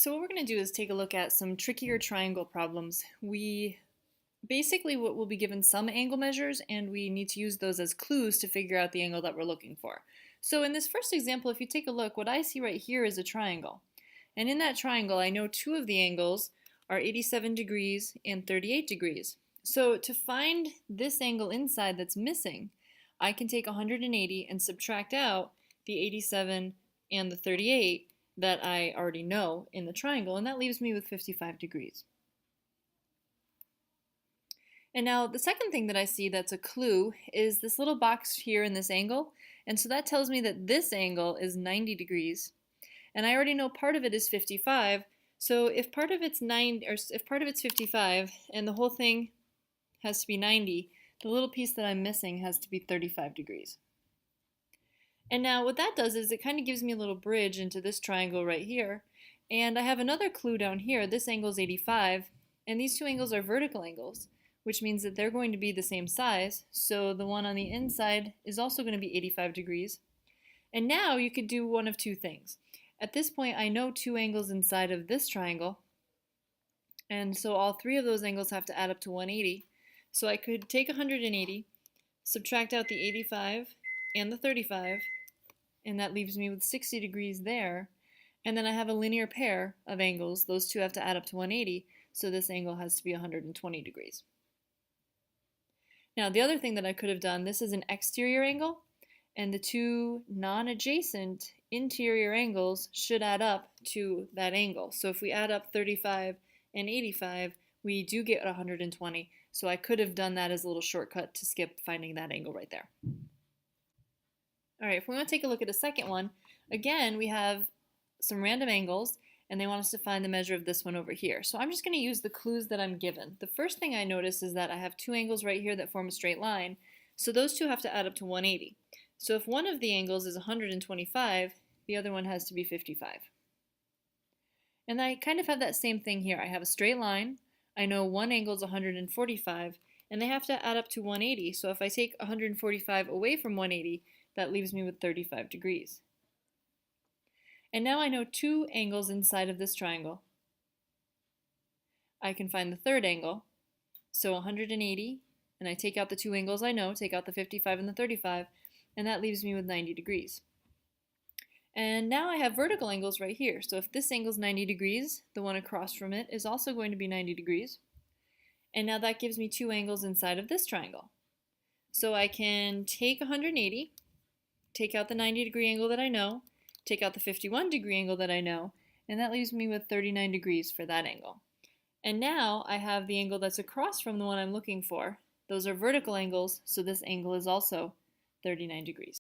So what we're going to do is take a look at some trickier triangle problems. What we'll be given some angle measures and we need to use those as clues to figure out the angle that we're looking for. So in this first example, if you take a look, what I see right here is a triangle. And in that triangle, I know two of the angles are 87 degrees and 38 degrees. So to find this angle inside that's missing, I can take 180 and subtract out the 87 and the 38 that I already know in the triangle, and that leaves me with 55 degrees. And now the second thing that I see that's a clue is this little box here in this angle, and so that tells me that this angle is 90 degrees. And I already know part of it is 55, so if part of it's 55 and the whole thing has to be 90, the little piece that I'm missing has to be 35 degrees. And now what that does is it kind of gives me a little bridge into this triangle right here. And I have another clue down here. This angle is 85, and these two angles are vertical angles, which means that they're going to be the same size. So the one on the inside is also going to be 85 degrees. And now you could do one of two things. At this point, I know two angles inside of this triangle, and so all three of those angles have to add up to 180. So I could take 180, subtract out the 85 and the 35, and that leaves me with 60 degrees there. And then I have a linear pair of angles. Those two have to add up to 180, so this angle has to be 120 degrees. Now the other thing that I could have done, this is an exterior angle, and the two non-adjacent interior angles should add up to that angle. So if we add up 35 and 85, we do get 120. So I could have done that as a little shortcut to skip finding that angle right there. All right, if we want to take a look at a second one, again, we have some random angles, and they want us to find the measure of this one over here. So I'm just going to use the clues that I'm given. The first thing I notice is that I have two angles right here that form a straight line, so those two have to add up to 180. So if one of the angles is 125, the other one has to be 55. And I kind of have that same thing here. I have a straight line, I know one angle is 145, and they have to add up to 180, so if I take 145 away from 180, that leaves me with 35 degrees. And now I know two angles inside of this triangle. I can find the third angle, so 180, and I take out the two angles I know, take out the 55 and the 35, and that leaves me with 90 degrees. And now I have vertical angles right here, so if this angle is 90 degrees, the one across from it is also going to be 90 degrees. And now that gives me two angles inside of this triangle. So I can take 180, take out the 90 degree angle that I know, take out the 51 degree angle that I know, and that leaves me with 39 degrees for that angle. And now I have the angle that's across from the one I'm looking for. Those are vertical angles, so this angle is also 39 degrees.